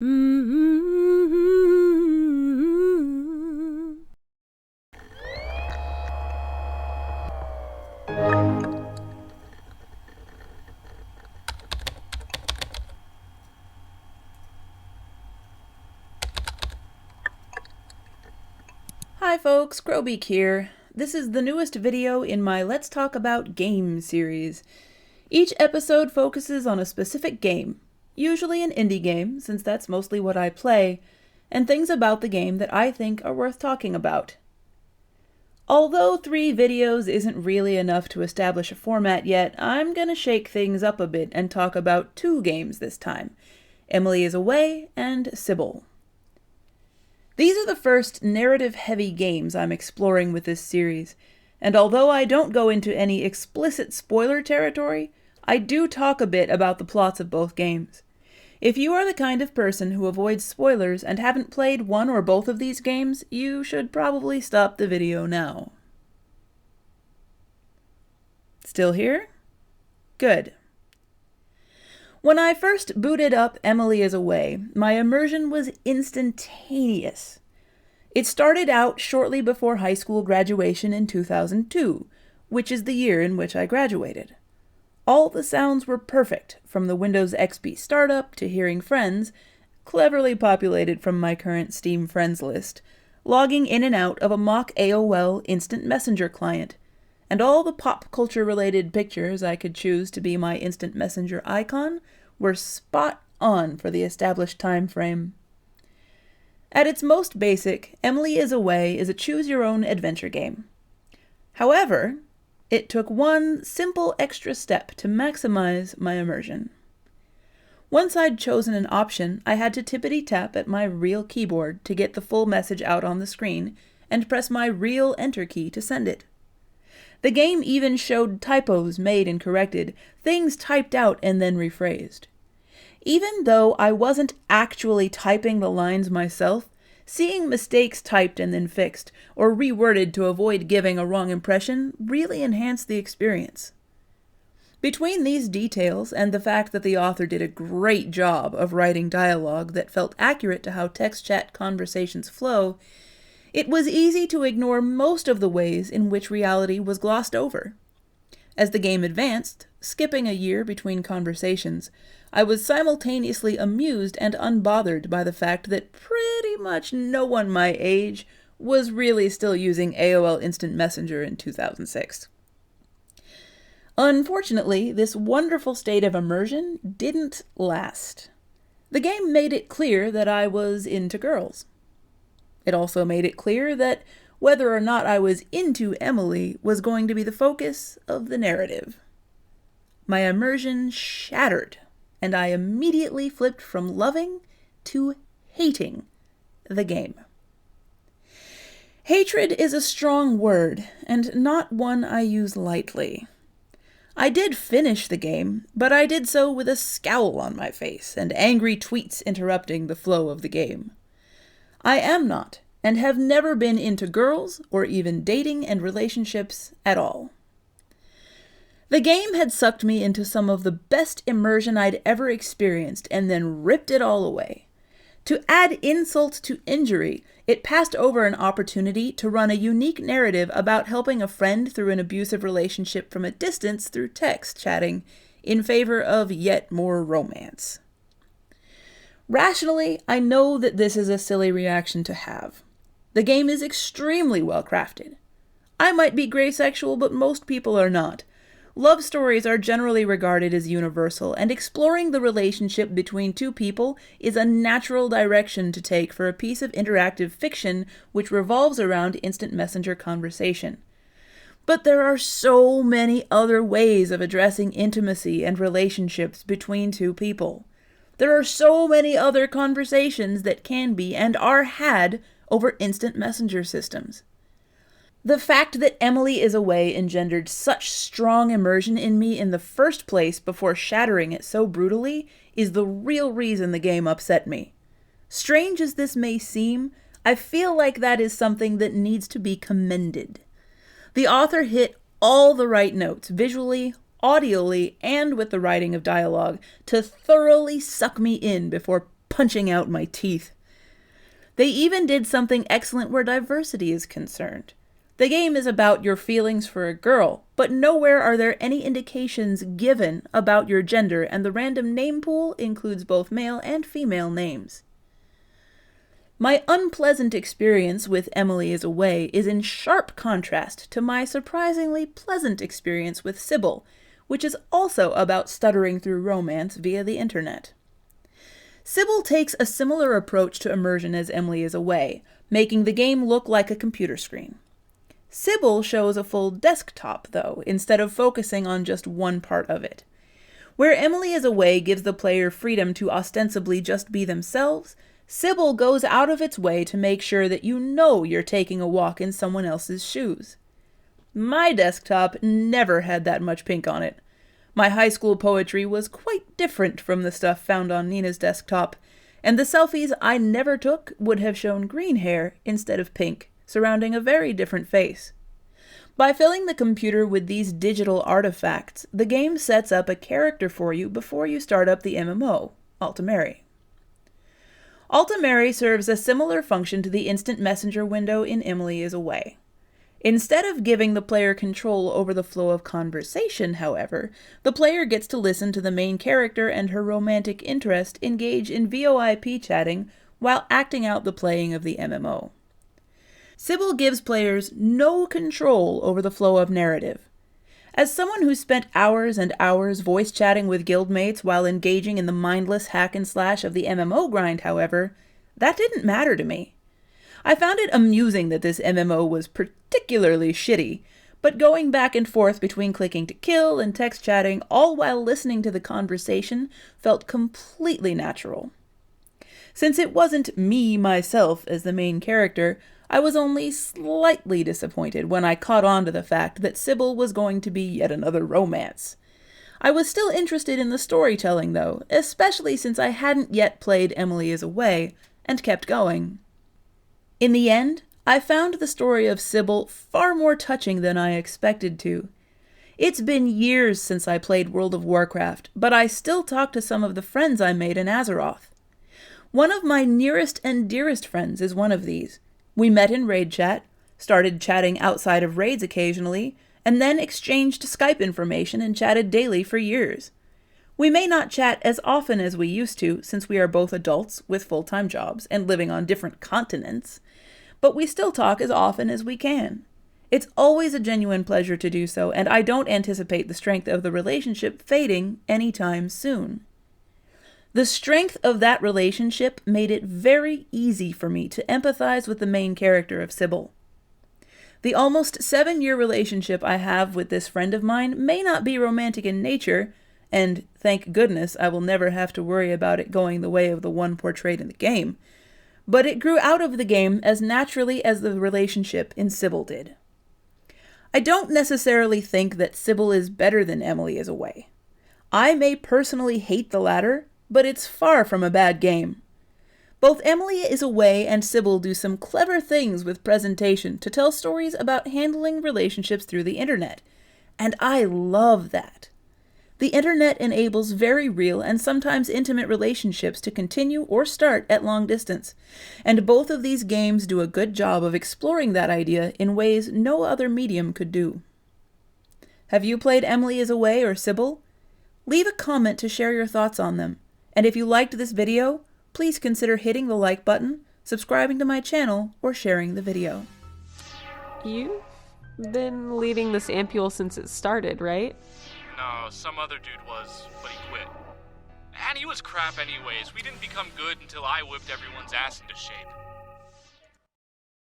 Mm-hmm. Hi folks, Growbeak here. This is the newest video in my Let's Talk About Games series. Each episode focuses on a specific game, usually an indie game, since that's mostly what I play, and things about the game that I think are worth talking about. Although 3 videos isn't really enough to establish a format yet, I'm gonna shake things up a bit and talk about 2 games this time, Emily is Away and Sybil. These are the first narrative-heavy games I'm exploring with this series, and although I don't go into any explicit spoiler territory, I do talk a bit about the plots of both games. If you are the kind of person who avoids spoilers and haven't played one or both of these games, you should probably stop the video now. Still here? Good. When I first booted up Emily is Away, my immersion was instantaneous. It started out shortly before high school graduation in 2002, which is the year in which I graduated. All the sounds were perfect, from the Windows XP startup to hearing friends, cleverly populated from my current Steam friends list, logging in and out of a mock AOL instant messenger client, and all the pop culture related pictures I could choose to be my instant messenger icon were spot on for the established time frame. At its most basic, Emily is Away is a choose-your-own adventure game. However, it took one simple extra step to maximize my immersion. Once I'd chosen an option, I had to tippity-tap at my real keyboard to get the full message out on the screen, and press my real enter key to send it. The game even showed typos made and corrected, things typed out and then rephrased. Even though I wasn't actually typing the lines myself, seeing mistakes typed and then fixed, or reworded to avoid giving a wrong impression, really enhanced the experience. Between these details and the fact that the author did a great job of writing dialogue that felt accurate to how text chat conversations flow, it was easy to ignore most of the ways in which reality was glossed over. As the game advanced, skipping a year between conversations, I was simultaneously amused and unbothered by the fact that pretty much no one my age was really still using AOL Instant Messenger in 2006. Unfortunately, this wonderful state of immersion didn't last. The game made it clear that I was into girls. It also made it clear that whether or not I was into Emily was going to be the focus of the narrative. My immersion shattered, and I immediately flipped from loving to hating the game. Hatred is a strong word, and not one I use lightly. I did finish the game, but I did so with a scowl on my face and angry tweets interrupting the flow of the game. I am not, and have never been into girls or even dating and relationships at all. The game had sucked me into some of the best immersion I'd ever experienced and then ripped it all away. To add insult to injury, it passed over an opportunity to run a unique narrative about helping a friend through an abusive relationship from a distance through text chatting in favor of yet more romance. Rationally, I know that this is a silly reaction to have. The game is extremely well crafted. I might be graysexual, but most people are not. Love stories are generally regarded as universal, and exploring the relationship between 2 people is a natural direction to take for a piece of interactive fiction which revolves around instant messenger conversation. But there are so many other ways of addressing intimacy and relationships between 2 people. There are so many other conversations that can be and are had over instant messenger systems. The fact that Emily is Away engendered such strong immersion in me in the first place before shattering it so brutally is the real reason the game upset me. Strange as this may seem, I feel like that is something that needs to be commended. The author hit all the right notes, visually, audially, and with the writing of dialogue, to thoroughly suck me in before punching out my teeth. They even did something excellent where diversity is concerned. The game is about your feelings for a girl, but nowhere are there any indications given about your gender, and the random name pool includes both male and female names. My unpleasant experience with Emily is Away is in sharp contrast to my surprisingly pleasant experience with Sybil, which is also about stuttering through romance via the internet. Sybil takes a similar approach to immersion as Emily is Away, making the game look like a computer screen. Sybil shows a full desktop, though, instead of focusing on just one part of it. Where Emily is Away gives the player freedom to ostensibly just be themselves, Sybil goes out of its way to make sure that you know you're taking a walk in someone else's shoes. My desktop never had that much pink on it. My high school poetry was quite different from the stuff found on Nina's desktop, and the selfies I never took would have shown green hair instead of pink, surrounding a very different face. By filling the computer with these digital artifacts, the game sets up a character for you before you start up the MMO, Altamary. Altamary serves a similar function to the instant messenger window in Emily is Away. Instead of giving the player control over the flow of conversation, however, the player gets to listen to the main character and her romantic interest engage in VoIP chatting while acting out the playing of the MMO. Sybil gives players no control over the flow of narrative. As someone who spent hours and hours voice chatting with guildmates while engaging in the mindless hack and slash of the MMO grind, however, that didn't matter to me. I found it amusing that this MMO was particularly shitty, but going back and forth between clicking to kill and text chatting, all while listening to the conversation, felt completely natural. Since it wasn't me, myself, as the main character, I was only slightly disappointed when I caught on to the fact that Sybil was going to be yet another romance. I was still interested in the storytelling, though, especially since I hadn't yet played Emily is Away, and kept going. In the end, I found the story of Sybil far more touching than I expected to. It's been years since I played World of Warcraft, but I still talk to some of the friends I made in Azeroth. One of my nearest and dearest friends is one of these. We met in raid chat, started chatting outside of raids occasionally, and then exchanged Skype information and chatted daily for years. We may not chat as often as we used to, since we are both adults with full-time jobs and living on different continents, but we still talk as often as we can. It's always a genuine pleasure to do so, and I don't anticipate the strength of the relationship fading anytime soon. The strength of that relationship made it very easy for me to empathize with the main character of Sybil. The almost 7-year relationship I have with this friend of mine may not be romantic in nature, and thank goodness I will never have to worry about it going the way of the one portrayed in the game, but it grew out of the game as naturally as the relationship in Sybil did. I don't necessarily think that Sybil is better than Emily is Away. I may personally hate the latter, but it's far from a bad game. Both Emily is Away and Sybil do some clever things with presentation to tell stories about handling relationships through the internet, and I love that. The internet enables very real and sometimes intimate relationships to continue or start at long distance, and both of these games do a good job of exploring that idea in ways no other medium could do. Have you played Emily is Away or Sybil? Leave a comment to share your thoughts on them. And if you liked this video, please consider hitting the like button, subscribing to my channel, or sharing the video. You've been leading this ampule since it started, right? No, some other dude was, but he quit. And he was crap anyways. We didn't become good until I whipped everyone's ass into shape.